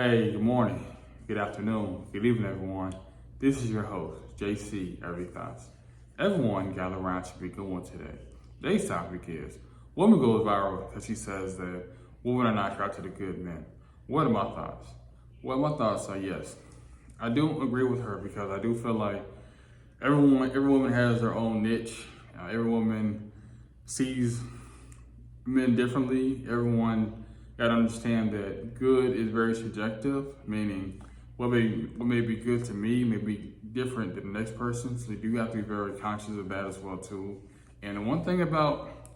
Hey, good morning, good afternoon, good evening, everyone. This is your host, JC Every Thoughts. Everyone gather around to be going today. Today's topic is woman goes viral because she says that women are not attracted to good men. What are my thoughts? Well, my thoughts are yes. I do agree with her because I do feel like every woman has their own niche. Every woman sees men differently. Everyone got to understand that good is very subjective, meaning what may be good to me may be different than the next person. So you do have to be very conscious of that as well too. And the one thing about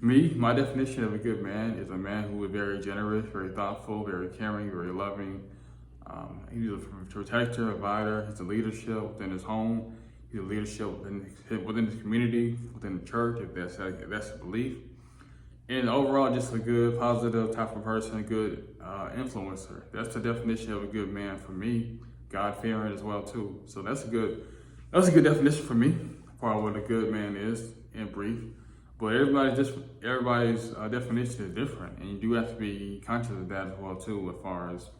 me, my definition of a good man is a man who is very generous, very thoughtful, very caring, very loving. He's a protector, a provider. He's a leadership within his home. He's a leadership within his community, within the church, if that's a belief. And overall, just a good, positive type of person, a good influencer. That's the definition of a good man for me. God-fearing as well too. So that's a good definition for me for what a good man is in brief. But everybody's definition is different, and you do have to be conscious of that as well too, as far as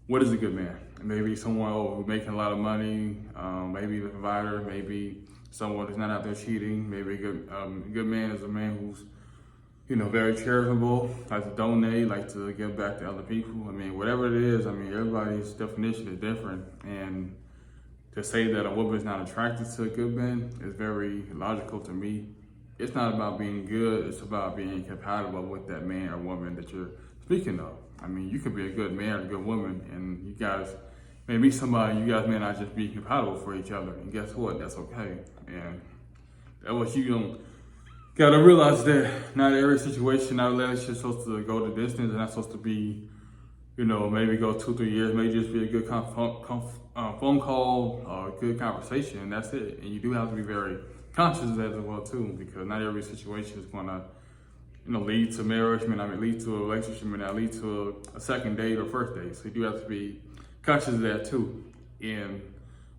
what is a good man. Maybe someone who's making a lot of money, maybe the provider, maybe someone who's not out there cheating. Maybe a good man is a man who's very charitable, like to donate, like to give back to other people. I mean, whatever it is, everybody's definition is different. And to say that a woman is not attracted to a good man is very logical to me. It's not about being good, it's about being compatible with that man or woman that you're speaking of. You could be a good man or a good woman, and you guys may meet somebody, you guys may not just be compatible for each other. And guess what? That's okay. And that's what you don't. Gotta realize that not every situation, not every relationship is supposed to go the distance. It's not supposed to be, maybe go 2-3 years, maybe just be a good phone call or a good conversation, and that's it. And you do have to be very conscious of that as well too, because not every situation is gonna, lead to marriage, may not lead to a relationship, may not lead to a second date or first date. So you do have to be conscious of that too. And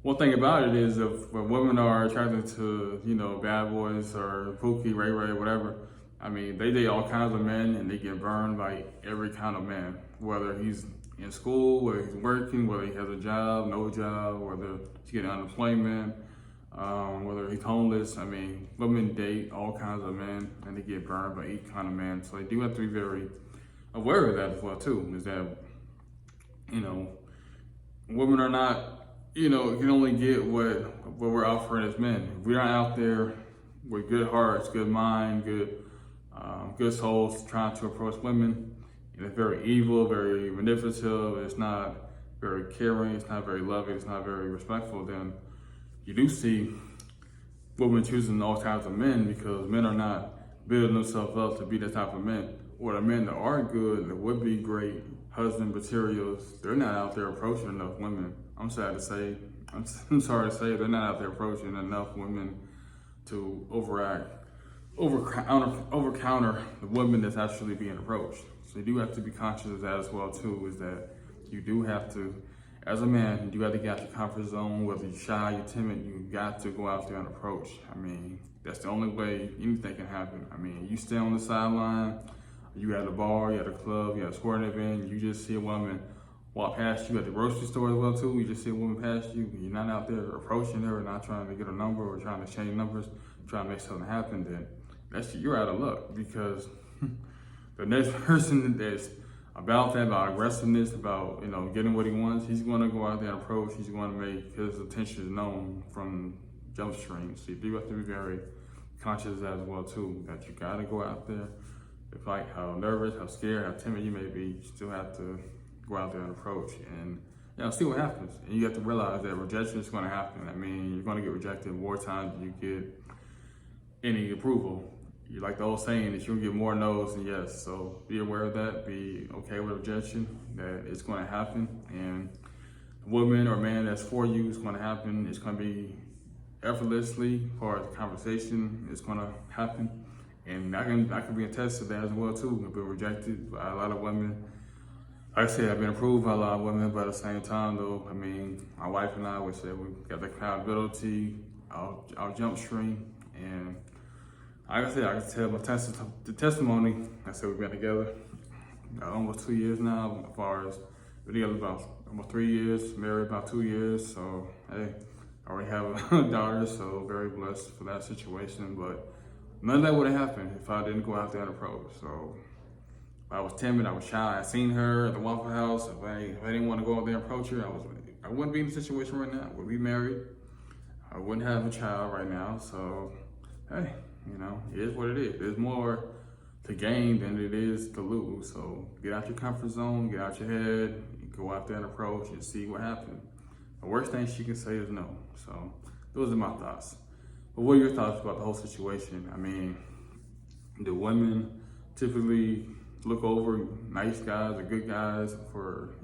one thing about it is if women are attracted to, bad boys or Pookie, Ray Ray, whatever, they date all kinds of men and they get burned by every kind of man, whether he's in school, whether he's working, whether he has a job, no job, whether he's getting unemployment, whether he's homeless. Women date all kinds of men and they get burned by each kind of man. So they do have to be very aware of that as well too, is that, women are not, you can only get what we're offering as men. If we're not out there with good hearts, good mind, good souls trying to approach women, and it's very evil, very manipulative, it's not very caring, it's not very loving, it's not very respectful, then you do see women choosing all types of men because men are not building themselves up to be that type of men. Or the men that are good, that would be great husband materials, they're not out there approaching enough women. I'm sorry to say, they're not out there approaching enough women to over counter the women that's actually being approached. So you do have to be conscious of that as well too, is that you do have to, as a man, you got to get out your comfort zone, whether you're shy, you're timid, you got to go out there and approach. That's the only way anything can happen. You stay on the sideline, you at a bar, you at a club, you at a sporting event, you just see a woman walk past you at the grocery store as well too. You just see a woman past you, you're not out there approaching her, not trying to get a number or trying to exchange numbers, trying to make something happen, then you're out of luck, because the next person that's about aggressiveness, about getting what he wants, he's going to go out there and approach. He's going to make his intentions known from jump stream. So you do have to be very conscious of that as well too, that you got to go out there. Despite how nervous, how scared, how timid you may be, you still have to go out there and approach and see what happens. And you have to realize that rejection is going to happen. You're going to get rejected more times than you get any approval. You like the old saying that you'll get more no's than yes. So be aware of that. Be okay with rejection, that it's going to happen. And the woman or man that's for you is going to happen. It's going to be effortlessly, as far as the conversation is going to happen. And I can be attest to that as well too. I've been rejected by a lot of women. Like I said, I've been approved by a lot of women, but at the same time though, my wife and I would say we got the accountability, our jump stream, and like I said, I can tell the testimony. I said we've been together almost 2 years now, as far as Been together about almost 3 years, married about 2 years. So, hey, I already have a daughter, so very blessed for that situation. But none of that would have happened if I didn't go out there and approach. So I was timid, I was shy. I seen her at the Waffle House. If I didn't want to go out there and approach her, I wouldn't be in the situation right now. I would be married. I wouldn't have a child right now. So, hey, it is what it is. There's more to gain than it is to lose. So get out your comfort zone, get out your head, go out there and approach and see what happens. The worst thing she can say is no. So those are my thoughts. But what are your thoughts about the whole situation? I mean, do women typically look over nice guys or good guys for,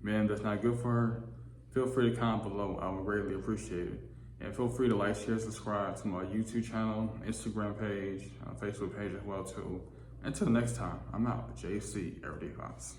men that's not good for her? Feel free to comment below. I would greatly appreciate it. And feel free to like, share, subscribe to my YouTube channel, Instagram page, Facebook page as well too. Until next time, I'm out. JC, Everyday Thoughts.